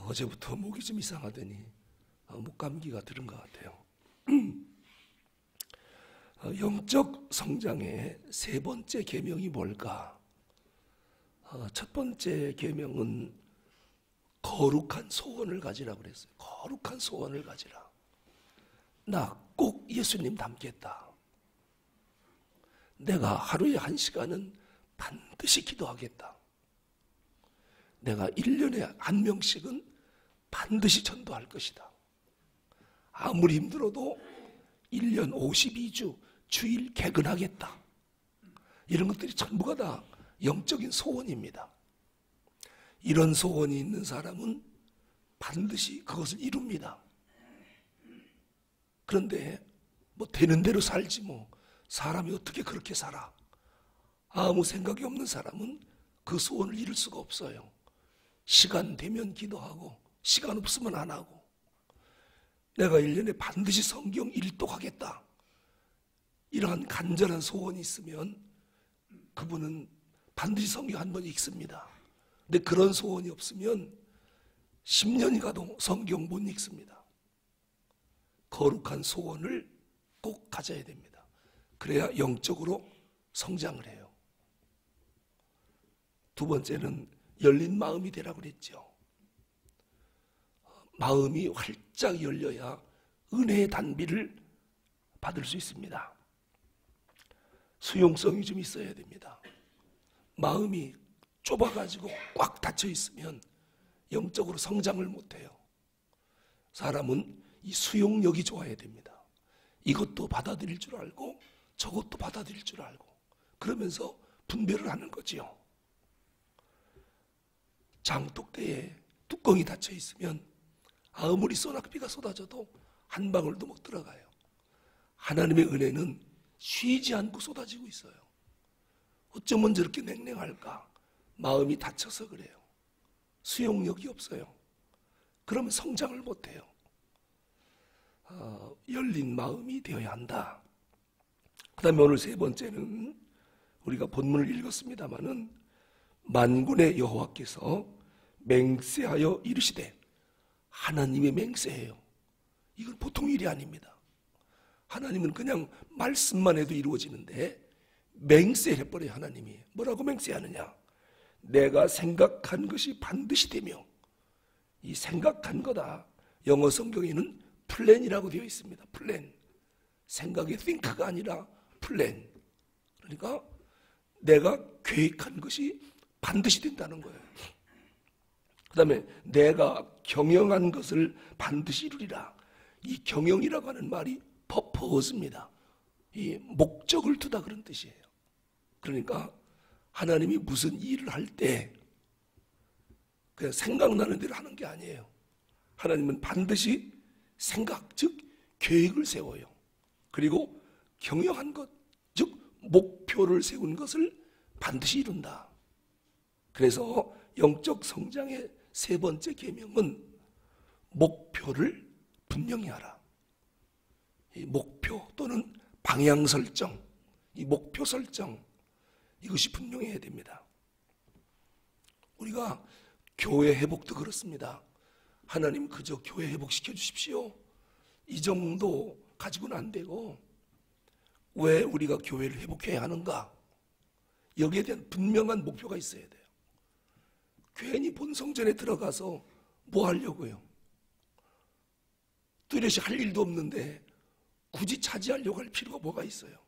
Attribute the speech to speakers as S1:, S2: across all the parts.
S1: 어제부터 목이 좀 이상하더니 목감기가 들은 것 같아요. 영적 성장의 세 번째 계명이 뭘까? 첫 번째 계명은 거룩한 소원을 가지라고 그랬어요. 거룩한 소원을 가지라. 나 꼭 예수님 닮겠다. 내가 하루에 1시간은 반드시 기도하겠다. 내가 1년에 1명씩은 반드시 전도할 것이다. 아무리 힘들어도 1년 52주 주일 개근하겠다. 이런 것들이 전부가 다 영적인 소원입니다. 이런 소원이 있는 사람은 반드시 그것을 이룹니다. 그런데 뭐 되는 대로 살지 뭐 사람이 어떻게 그렇게 살아? 아무 생각이 없는 사람은 그 소원을 이룰 수가 없어요. 시간 되면 기도하고 시간 없으면 안 하고, 내가 1년에 반드시 성경 일독하겠다, 이러한 간절한 소원이 있으면 그분은 반드시 성경 한 번 읽습니다. 근데 그런 소원이 없으면 10년이 가도 성경 못 읽습니다. 거룩한 소원을 꼭 가져야 됩니다. 그래야 영적으로 성장을 해요. 두 번째는 열린 마음이 되라고 그랬죠. 마음이 활짝 열려야 은혜의 단비를 받을 수 있습니다. 수용성이 좀 있어야 됩니다. 마음이 좁아가지고 꽉 닫혀 있으면 영적으로 성장을 못해요. 사람은 이 수용력이 좋아야 됩니다. 이것도 받아들일 줄 알고 저것도 받아들일 줄 알고, 그러면서 분별을 하는 거지요. 장독대에 뚜껑이 닫혀 있으면 아무리 소낙비가 쏟아져도 한 방울도 못 들어가요. 하나님의 은혜는 쉬지 않고 쏟아지고 있어요. 어쩌면 저렇게 냉랭할까? 마음이 닫혀서 그래요. 수용력이 없어요. 그러면 성장을 못해요. 열린 마음이 되어야 한다. 그 다음에 오늘 세 번째는 우리가 본문을 읽었습니다마는 만군의 여호와께서 맹세하여 이르시되, 하나님의 맹세예요. 이건 보통 일이 아닙니다. 하나님은 그냥 말씀만 해도 이루어지는데 맹세를 해버려요. 하나님이 뭐라고 맹세하느냐? 내가 생각한 것이 반드시 되며, 이 생각한 거다. 영어 성경에는 플랜이라고 되어 있습니다. 플랜. 생각의 think가 아니라 플랜. 그러니까 내가 계획한 것이 반드시 된다는 거예요. 그 다음에 내가 경영한 것을 반드시 이루리라. 이 경영이라고 하는 말이 purpose입니다. 이 목적을 두다 그런 뜻이에요. 그러니까 하나님이 무슨 일을 할 때 그냥 생각나는 대로 하는 게 아니에요. 하나님은 반드시 생각, 즉 계획을 세워요. 그리고 경영한 것, 즉 목표를 세운 것을 반드시 이룬다. 그래서 영적 성장의 세 번째 계명은 목표를 분명히 하라. 이 목표 또는 방향 설정, 이 목표 설정, 이것이 분명해야 됩니다. 우리가 교회 회복도 그렇습니다. 하나님 그저 교회 회복시켜 주십시오, 이 정도 가지고는 안 되고, 왜 우리가 교회를 회복해야 하는가? 여기에 대한 분명한 목표가 있어야 돼요. 괜히 본성전에 들어가서 뭐 하려고요? 뚜렷이 할 일도 없는데 굳이 차지하려고 할 필요가 뭐가 있어요?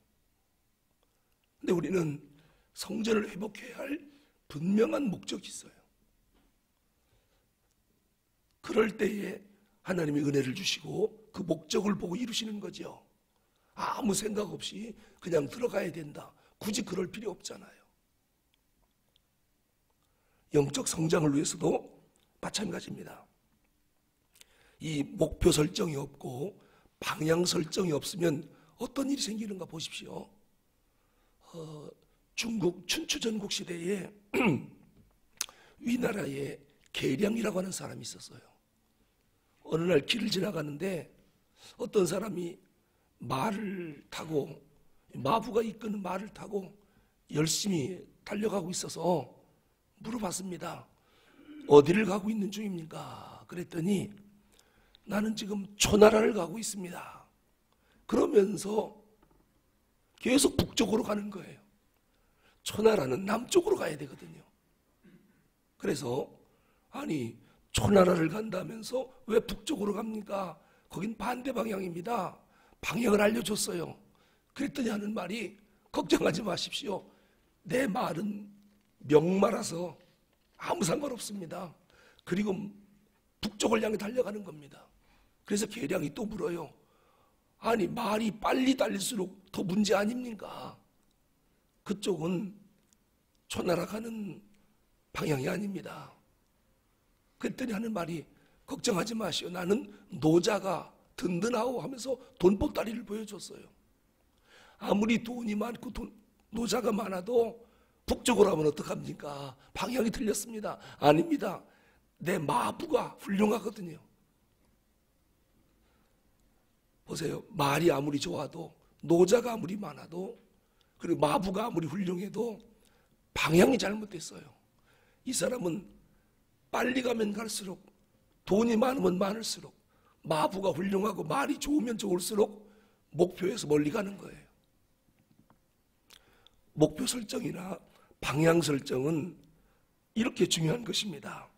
S1: 근데 우리는 성전을 회복해야 할 분명한 목적이 있어요. 그럴 때에 하나님이 은혜를 주시고 그 목적을 보고 이루시는 거죠. 아무 생각 없이 그냥 들어가야 된다, 굳이 그럴 필요 없잖아요. 영적 성장을 위해서도 마찬가지입니다. 이 목표 설정이 없고 방향 설정이 없으면 어떤 일이 생기는가 보십시오. 중국 춘추전국 시대에 위나라에 계량이라고 하는 사람이 있었어요. 어느 날 길을 지나가는데 어떤 사람이 말을 타고, 마부가 이끄는 말을 타고 열심히 달려가고 있어서 물어봤습니다. 어디를 가고 있는 중입니까? 그랬더니 나는 지금 초나라를 가고 있습니다. 그러면서 계속 북쪽으로 가는 거예요. 초나라는 남쪽으로 가야 되거든요. 그래서 아니 초나라를 간다면서 왜 북쪽으로 갑니까? 거긴 반대 방향입니다. 방향을 알려줬어요. 그랬더니 하는 말이 걱정하지 마십시오. 내 말은 명말아서 아무 상관없습니다. 그리고 북쪽을 향해 달려가는 겁니다. 그래서 계량이 또 물어요. 아니 말이 빨리 달릴수록 더 문제 아닙니까? 그쪽은 초나라 가는 방향이 아닙니다. 그랬더니 하는 말이 걱정하지 마시오. 나는 노자가 든든하오 하면서 돈보따리를 보여줬어요. 아무리 돈이 많고 노자가 많아도 북쪽으로 하면 어떡합니까? 방향이 틀렸습니다. 아닙니다. 내 마부가 훌륭하거든요. 보세요. 말이 아무리 좋아도 노자가 아무리 많아도 그리고 마부가 아무리 훌륭해도 방향이 잘못됐어요. 이 사람은 빨리 가면 갈수록 돈이 많으면 많을수록 마부가 훌륭하고 말이 좋으면 좋을수록 목표에서 멀리 가는 거예요. 목표 설정이나 방향 설정은 이렇게 중요한 것입니다.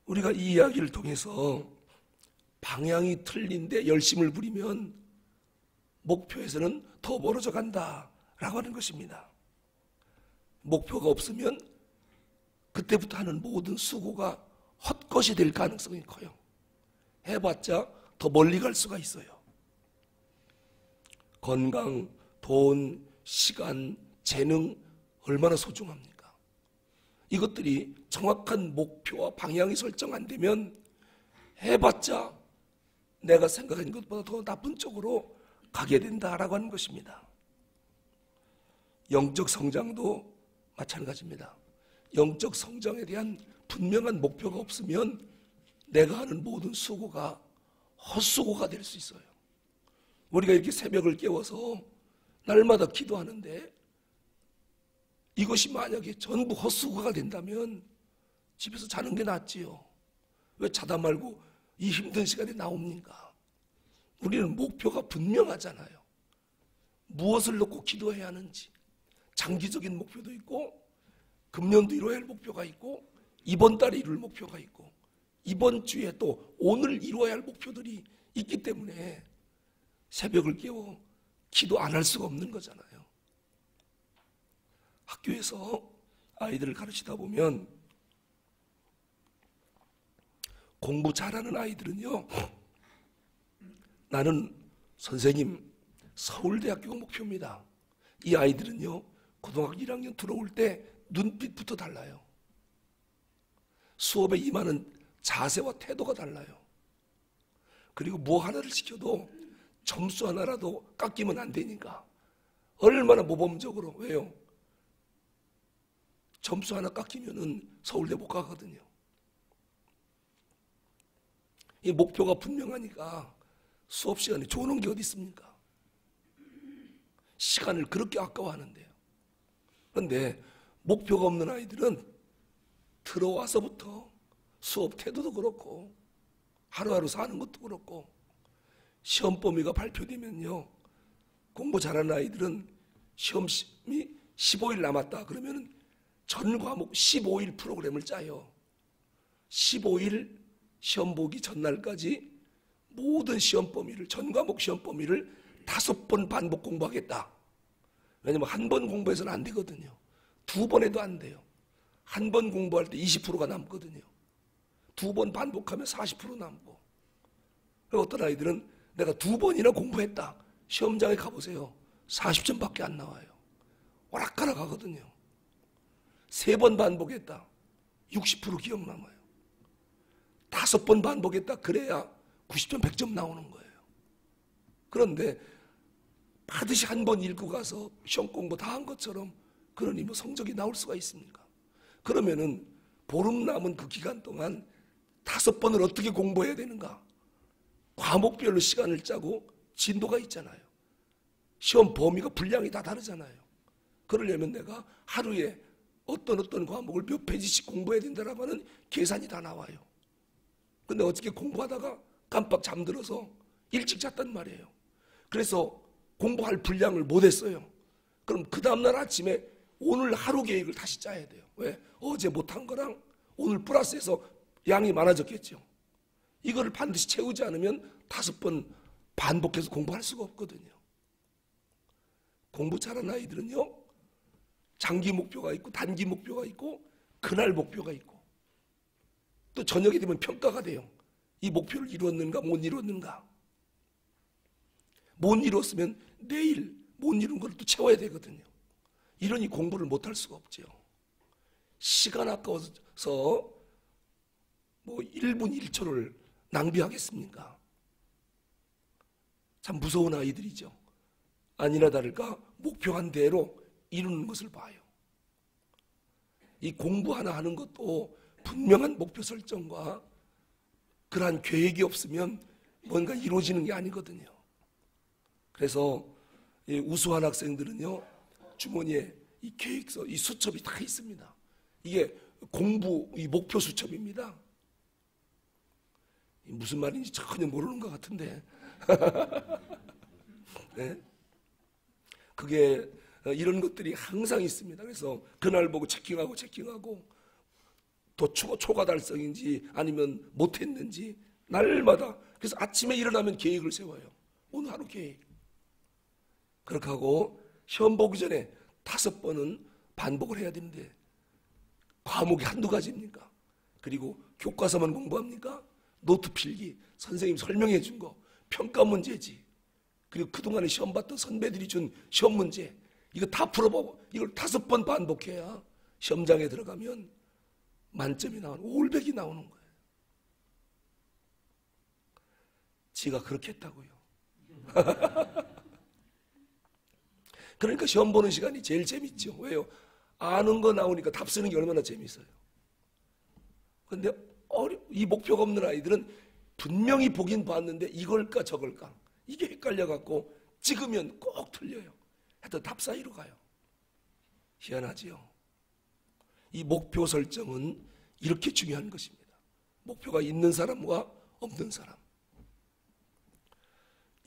S1: 우리가 이 이야기를 통해서 방향이 틀린데 열심을 부리면 목표에서는 더 멀어져 간다라고 하는 것입니다. 목표가 없으면 그때부터 하는 모든 수고가 헛것이 될 가능성이 커요. 해봤자 더 멀리 갈 수가 있어요. 건강, 돈, 시간, 재능 얼마나 소중합니까? 이것들이 정확한 목표와 방향이 설정 안 되면 해봤자 내가 생각한 것보다 더 나쁜 쪽으로 가게 된다라고 하는 것입니다. 영적 성장도 마찬가지입니다. 영적 성장에 대한 분명한 목표가 없으면 내가 하는 모든 수고가 헛수고가 될 수 있어요. 우리가 이렇게 새벽을 깨워서 날마다 기도하는데 이것이 만약에 전부 헛수고가 된다면 집에서 자는 게 낫지요. 왜 자다 말고 이 힘든 시간에 나옵니까? 우리는 목표가 분명하잖아요. 무엇을 놓고 기도해야 하는지 장기적인 목표도 있고 금년도 이루어야 할 목표가 있고 이번 달에 이룰 목표가 있고 이번 주에 또 오늘 이루어야 할 목표들이 있기 때문에 새벽을 깨워 기도 안 할 수가 없는 거잖아요. 학교에서 아이들을 가르치다 보면 공부 잘하는 아이들은요, 나는 선생님 서울대학교가 목표입니다. 이 아이들은요, 고등학교 1학년 들어올 때 눈빛부터 달라요. 수업에 임하는 자세와 태도가 달라요. 그리고 뭐 하나를 시켜도 점수 하나라도 깎이면 안 되니까 얼마나 모범적으로. 왜요? 점수 하나 깎이면은 서울대 못 가거든요. 이 목표가 분명하니까 수업 시간에 조는 게 어디 있습니까? 시간을 그렇게 아까워하는데요. 그런데 목표가 없는 아이들은 들어와서부터 수업 태도도 그렇고 하루하루 사는 것도 그렇고 시험 범위가 발표되면요, 공부 잘하는 아이들은 시험이 15일 남았다 그러면 전 과목 15일 프로그램을 짜요. 15일 시험 보기 전날까지 모든 시험 범위를, 전 과목 시험 범위를 5번 반복 공부하겠다. 왜냐면 한 번 공부해서는 안 되거든요. 2번 해도 안 돼요. 한 번 공부할 때 20%가 남거든요. 2번 반복하면 40% 남고. 어떤 아이들은 내가 2번이나 공부했다. 시험장에 가보세요. 40점밖에 안 나와요. 오락가락 하거든요. 3번 반복했다. 60% 기억 남아요. 5번 반복했다. 그래야 90점, 100점 나오는 거예요. 그런데 반드시 한 번 읽고 가서 시험 공부 다 한 것처럼 그러니 뭐 성적이 나올 수가 있습니까? 그러면은 보름 남은 그 기간 동안 5번을 어떻게 공부해야 되는가? 과목별로 시간을 짜고 진도가 있잖아요. 시험 범위가 분량이 다 다르잖아요. 그러려면 내가 하루에 어떤 과목을 몇 페이지씩 공부해야 된다라고 하는 계산이 다 나와요. 근데 어저께 공부하다가 깜빡 잠들어서 일찍 잤단 말이에요. 그래서 공부할 분량을 못했어요. 그럼 그 다음날 아침에 오늘 하루 계획을 다시 짜야 돼요. 왜? 어제 못한 거랑 오늘 플러스해서 양이 많아졌겠죠. 이거를 반드시 채우지 않으면 5번 반복해서 공부할 수가 없거든요. 공부 잘하는 아이들은요, 장기 목표가 있고 단기 목표가 있고 그날 목표가 있고 또 저녁이 되면 평가가 돼요. 이 목표를 이루었는가 못 이루었는가. 못 이루었으면 내일 못 이룬 걸 또 채워야 되거든요. 이러니 공부를 못할 수가 없죠. 시간 아까워서 뭐 1분 1초를 낭비하겠습니까? 참 무서운 아이들이죠. 아니나 다를까 목표한 대로 이루는 것을 봐요. 이 공부 하나 하는 것도 분명한 목표 설정과 그러한 계획이 없으면 뭔가 이루어지는 게 아니거든요. 그래서 이 우수한 학생들은요, 주머니에 이 계획서, 이 수첩이 다 있습니다. 이게 공부, 이 목표 수첩입니다. 무슨 말인지 전혀 모르는 것 같은데. 네? 그게 이런 것들이 항상 있습니다. 그래서 그날 보고 체킹하고 또 초과 달성인지 아니면 못했는지 날마다. 그래서 아침에 일어나면 계획을 세워요. 오늘 하루 계획. 그렇게 하고 시험 보기 전에 5번은 반복을 해야 되는데 과목이 한두 가지입니까? 그리고 교과서만 공부합니까? 노트 필기, 선생님 설명해 준 거, 평가 문제지. 그리고 그동안에 시험 봤던 선배들이 준 시험 문제, 이거 다 풀어보고 이걸 5번 반복해야 시험장에 들어가면 만점이 나오는, 올백이 나오는 거예요. 지가 그렇게 했다고요. 그러니까 시험 보는 시간이 제일 재밌죠. 왜요? 아는 거 나오니까 답 쓰는 게 얼마나 재밌어요. 근데 이 목표가 없는 아이들은 분명히 보긴 봤는데 이걸까 저걸까 이게 헷갈려갖고 찍으면 꼭 틀려요. 하여튼 답 사이로 가요. 희한하지요. 이 목표 설정은 이렇게 중요한 것입니다. 목표가 있는 사람과 없는 사람.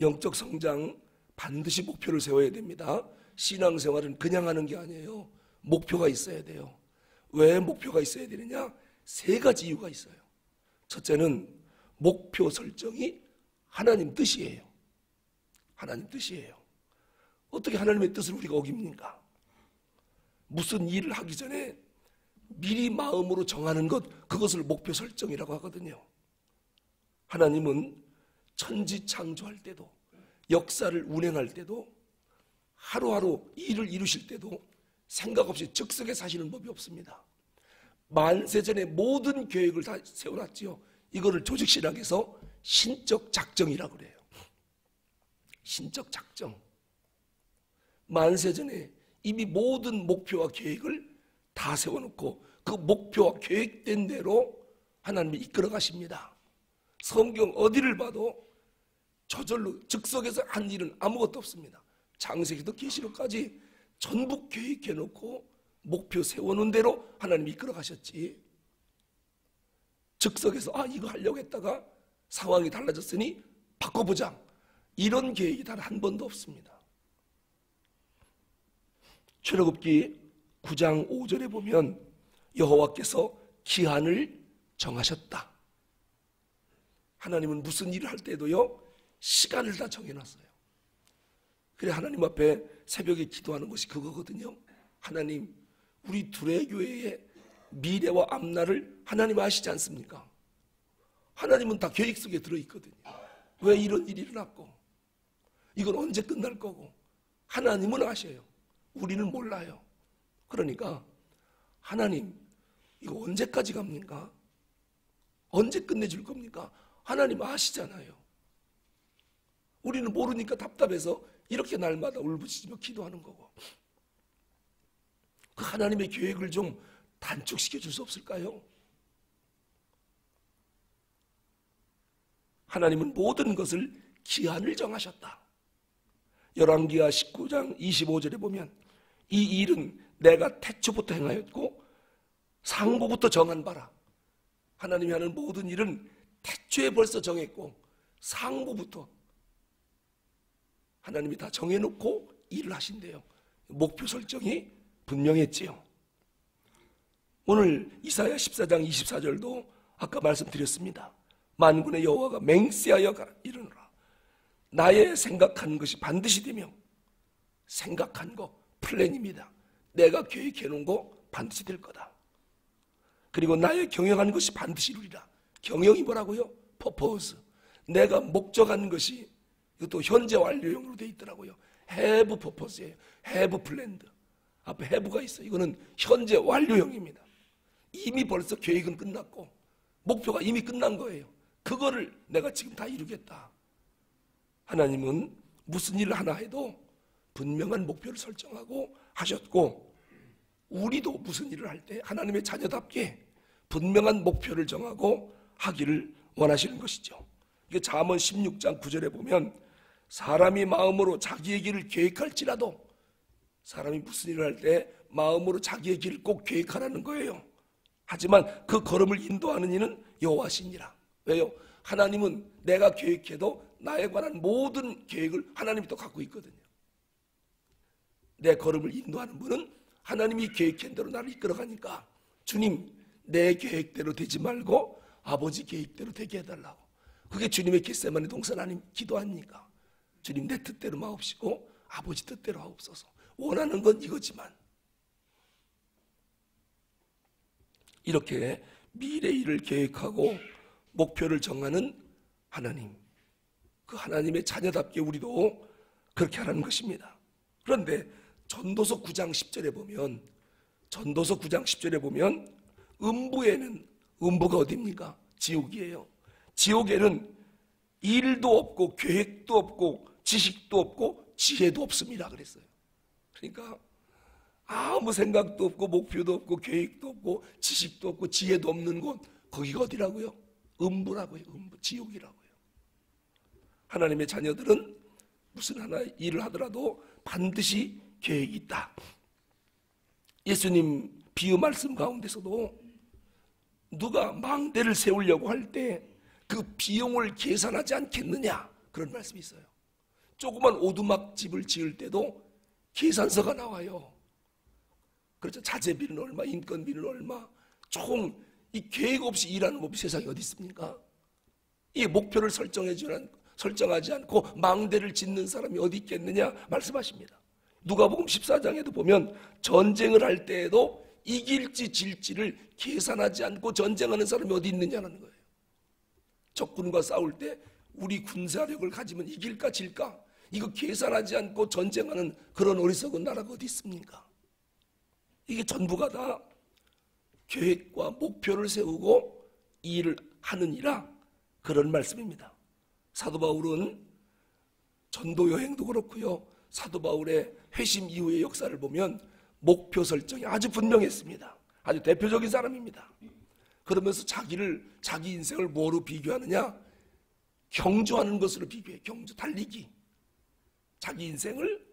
S1: 영적 성장 반드시 목표를 세워야 됩니다. 신앙생활은 그냥 하는 게 아니에요. 목표가 있어야 돼요. 왜 목표가 있어야 되느냐? 3가지 이유가 있어요. 첫째는 목표 설정이 하나님 뜻이에요. 하나님 뜻이에요. 어떻게 하나님의 뜻을 우리가 어깁니까? 무슨 일을 하기 전에 미리 마음으로 정하는 것, 그것을 목표 설정이라고 하거든요. 하나님은 천지 창조할 때도, 역사를 운행할 때도, 하루하루 일을 이루실 때도 생각 없이 즉석에 사시는 법이 없습니다. 만세전에 모든 계획을 다 세워놨지요. 이거를 조직신학에서 신적 작정이라고 그래요. 신적 작정. 만세전에 이미 모든 목표와 계획을 다 세워놓고 그 목표와 계획된 대로 하나님이 이끌어 가십니다. 성경 어디를 봐도 저절로 즉석에서 한 일은 아무것도 없습니다. 창세기도 계시록까지 전부 계획해놓고 목표 세워놓은 대로 하나님이 이끌어 가셨지. 즉석에서 이거 하려고 했다가 상황이 달라졌으니 바꿔보자, 이런 계획이 단 한 번도 없습니다. 출애굽기 9장 5절에 보면 여호와께서 기한을 정하셨다. 하나님은 무슨 일을 할 때도요, 시간을 다 정해놨어요. 그래 하나님 앞에 새벽에 기도하는 것이 그거거든요. 하나님, 우리 둘의 교회의 미래와 앞날을 하나님 아시지 않습니까? 하나님은 다 계획 속에 들어있거든요. 왜 이런 일이 일어났고 이건 언제 끝날 거고 하나님은 아셔요. 우리는 몰라요. 그러니까 하나님, 이거 언제까지 갑니까? 언제 끝내줄 겁니까? 하나님 아시잖아요. 우리는 모르니까 답답해서 이렇게 날마다 울부짖으며 기도하는 거고. 그 하나님의 계획을 좀 단축시켜 줄 수 없을까요? 하나님은 모든 것을 기한을 정하셨다. 열왕기하 19장 25절에 보면 이 일은 내가 태초부터 행하였고 상고부터 정한 바라. 하나님이 하는 모든 일은 태초에 벌써 정했고 상부부터 하나님이 다 정해놓고 일을 하신대요. 목표 설정이 분명했지요. 오늘 이사야 14장 24절도 아까 말씀드렸습니다. 만군의 여호와가 맹세하여 이르노라. 나의 생각한 것이 반드시 되며, 생각한 거 플랜입니다. 내가 계획해 놓은 거 반드시 될 거다. 그리고 나의 경영한 것이 반드시 이루리라. 경영이 뭐라고요? purpose. 내가 목적한 것이, 이것도 현재 완료형으로 되어 있더라고요. have purpose예요. have planned. 앞에 have가 있어요. 이거는 현재 완료형입니다. 이미 벌써 계획은 끝났고 목표가 이미 끝난 거예요. 그거를 내가 지금 다 이루겠다. 하나님은 무슨 일을 하나 해도 분명한 목표를 설정하고 하셨고, 우리도 무슨 일을 할 때 하나님의 자녀답게 분명한 목표를 정하고 하기를 원하시는 것이죠. 이게 잠언 16장 9절에 보면 사람이 마음으로 자기의 길을 계획할지라도, 사람이 무슨 일을 할 때 마음으로 자기의 길을 꼭 계획하라는 거예요. 하지만 그 걸음을 인도하는 이는 여호와시니라. 왜요? 하나님은 내가 계획해도 나에 관한 모든 계획을 하나님이 또 갖고 있거든요. 내 걸음을 인도하는 분은 하나님이 계획한 대로 나를 이끌어가니까, 주님 내 계획대로 되지 말고 아버지 계획대로 되게 해달라고. 그게 주님의 겟세마네 동산 아님 기도 아닙니까? 주님 내 뜻대로 마옵시고 아버지 뜻대로 하옵소서. 원하는 건 이거지만, 이렇게 미래 일을 계획하고 목표를 정하는 하나님, 그 하나님의 자녀답게 우리도 그렇게 하라는 것입니다. 그런데 전도서 9장 10절에 보면, 전도서 9장 10절에 보면 음부에는, 음부가 어디입니까? 지옥이에요. 지옥에는 일도 없고 계획도 없고 지식도 없고 지혜도 없습니다 그랬어요. 그러니까 아무 생각도 없고 목표도 없고 계획도 없고 지식도 없고 지혜도 없는 곳, 거기가 어디라고요? 음부라고요. 음부, 지옥이라고요. 하나님의 자녀들은 무슨 하나 일을 하더라도 반드시 계획이 있다. 예수님 비유 말씀 가운데서도 누가 망대를 세우려고 할 때 그 비용을 계산하지 않겠느냐, 그런 말씀이 있어요. 조그만 오두막집을 지을 때도 계산서가 나와요. 그렇죠. 자재비는 얼마, 인건비는 얼마, 총 이 계획 없이 일하는 법이 세상에 어디 있습니까? 이 목표를 설정하지 않고 망대를 짓는 사람이 어디 있겠느냐 말씀하십니다. 누가복음 14장에도 보면 전쟁을 할 때에도 이길지 질지를 계산하지 않고 전쟁하는 사람이 어디 있느냐는 거예요. 적군과 싸울 때 우리 군사력을 가지면 이길까 질까, 이거 계산하지 않고 전쟁하는 그런 어리석은 나라가 어디 있습니까? 이게 전부가 다 계획과 목표를 세우고 일을 하느니라, 그런 말씀입니다. 사도 바울은 전도 여행도 그렇고요, 사도 바울의 회심 이후의 역사를 보면 목표 설정이 아주 분명했습니다. 아주 대표적인 사람입니다. 그러면서 자기 인생을 뭐로 비교하느냐? 경주하는 것으로 비교해. 경주, 달리기. 자기 인생을,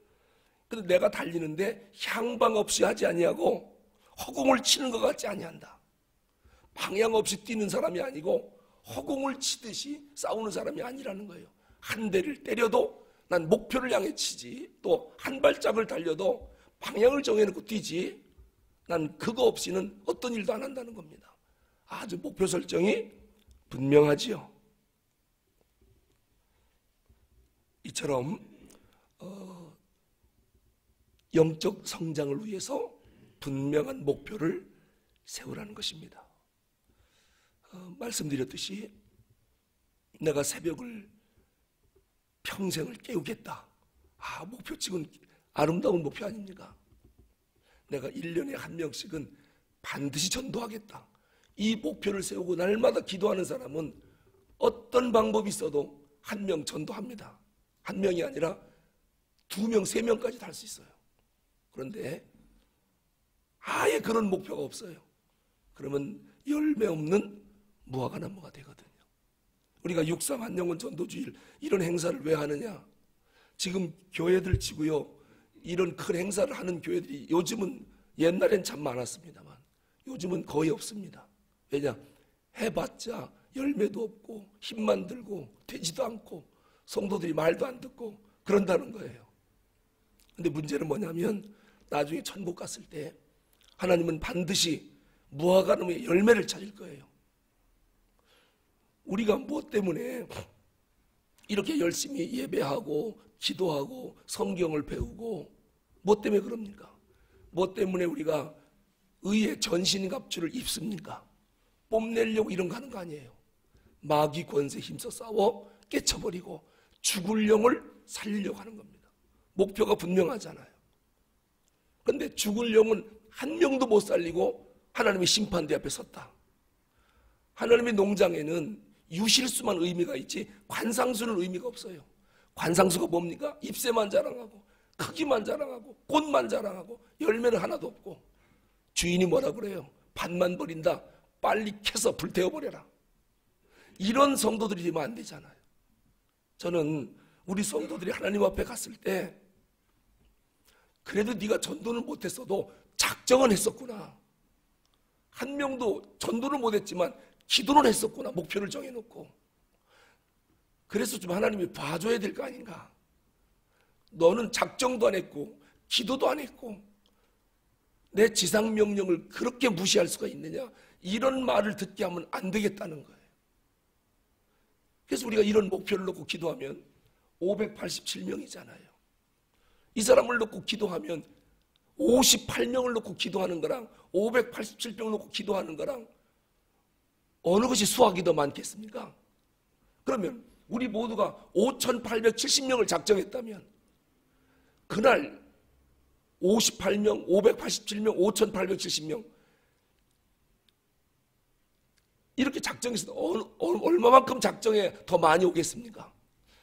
S1: 근데 내가 달리는데 향방 없이 하지 아니하고 허공을 치는 것 같지 아니한다. 방향 없이 뛰는 사람이 아니고 허공을 치듯이 싸우는 사람이 아니라는 거예요. 한 대를 때려도 난 목표를 향해 치지, 또 한 발짝을 달려도 방향을 정해놓고 뛰지, 난 그거 없이는 어떤 일도 안 한다는 겁니다. 아주 목표 설정이 분명하지요. 이처럼 영적 성장을 위해서 분명한 목표를 세우라는 것입니다. 말씀드렸듯이 내가 새벽을 평생을 깨우겠다. 목표치고는 아름다운 목표 아닙니까? 내가 1년에 한 명씩은 반드시 전도하겠다. 이 목표를 세우고 날마다 기도하는 사람은 어떤 방법이 있어도 한 명 전도합니다. 한 명이 아니라 2명, 3명까지 할 수 있어요. 그런데 아예 그런 목표가 없어요. 그러면 열매 없는 무화과나무가 되거든요. 우리가 육삼 한영원 전도주일 이런 행사를 왜 하느냐? 지금 교회들 치고요, 이런 큰 행사를 하는 교회들이 요즘은, 옛날엔 참 많았습니다만 요즘은 거의 없습니다. 왜냐? 해봤자 열매도 없고 힘만 들고 되지도 않고 성도들이 말도 안 듣고 그런다는 거예요. 근데 문제는 뭐냐면 나중에 천국 갔을 때 하나님은 반드시 무화과나무의 열매를 찾을 거예요. 우리가 무엇 때문에 이렇게 열심히 예배하고 기도하고 성경을 배우고 무엇 때문에 그럽니까? 무엇 때문에 우리가 의의 전신갑주를 입습니까? 뽐내려고 이런 거 하는 거 아니에요. 마귀 권세 힘써 싸워 깨쳐버리고 죽을 영을 살리려고 하는 겁니다. 목표가 분명하잖아요. 그런데 죽을 영은 한 명도 못 살리고 하나님의 심판대 앞에 섰다. 하나님의 농장에는 유실수만 의미가 있지 관상수는 의미가 없어요. 관상수가 뭡니까? 잎새만 자랑하고 크기만 자랑하고 꽃만 자랑하고 열매는 하나도 없고 주인이 뭐라 그래요? 밭만 버린다. 빨리 캐서 불태워버려라. 이런 성도들이 되면 안 되잖아요. 저는 우리 성도들이 하나님 앞에 갔을 때 그래도 네가 전도는 못했어도 작정은 했었구나. 한 명도 전도를 못했지만 기도는 했었구나. 목표를 정해놓고. 그래서 좀 하나님이 봐줘야 될 거 아닌가. 너는 작정도 안 했고 기도도 안 했고 내 지상명령을 그렇게 무시할 수가 있느냐. 이런 말을 듣게 하면 안 되겠다는 거예요. 그래서 우리가 이런 목표를 놓고 기도하면 587명이잖아요. 이 사람을 놓고 기도하면 58명을 놓고 기도하는 거랑 587명을 놓고 기도하는 거랑 어느 것이 수확이 더 많겠습니까? 그러면 우리 모두가 5870명을 작정했다면 그날 58명, 587명, 5870명 이렇게 작정해서 얼마만큼 작정해 더 많이 오겠습니까?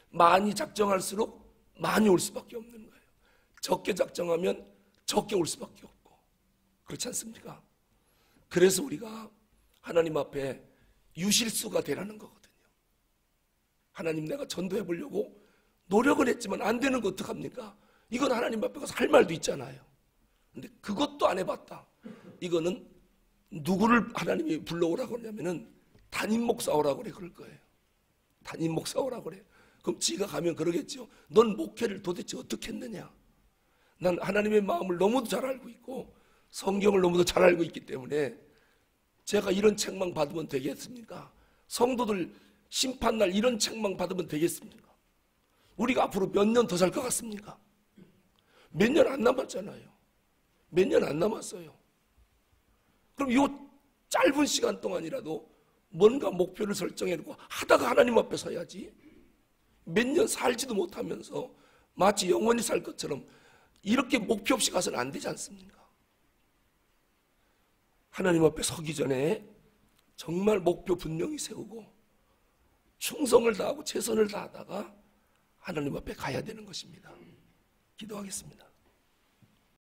S1: 많이 작정할수록 많이 올 수밖에 없는 거예요. 적게 작정하면 적게 올 수밖에 없고 그렇지 않습니까? 그래서 우리가 하나님 앞에 유실수가 되라는 거거든요. 하나님 내가 전도해 보려고 노력은 했지만 안 되는 거 어떡합니까? 이건 하나님 앞에 가서 할 말도 있잖아요. 근데 그것도 안 해봤다. 이거는 누구를 하나님이 불러오라고 하냐면은 담임 목사 오라고 그래. 그럴 거예요. 담임 목사 오라고 그래. 그럼 지가 가면 그러겠죠. 넌 목회를 도대체 어떻게 했느냐. 난 하나님의 마음을 너무도 잘 알고 있고 성경을 너무도 잘 알고 있기 때문에 제가 이런 책망 받으면 되겠습니까? 성도들 심판날 이런 책망 받으면 되겠습니까? 우리가 앞으로 몇 년 더 살 것 같습니까? 몇 년 안 남았잖아요. 몇 년 안 남았어요. 그럼 이 짧은 시간 동안이라도 뭔가 목표를 설정해놓고 하다가 하나님 앞에 서야지. 몇 년 살지도 못하면서 마치 영원히 살 것처럼 이렇게 목표 없이 가서는 안 되지 않습니까? 하나님 앞에 서기 전에 정말 목표 분명히 세우고 충성을 다하고 최선을 다하다가 하나님 앞에 가야 되는 것입니다. 기도하겠습니다.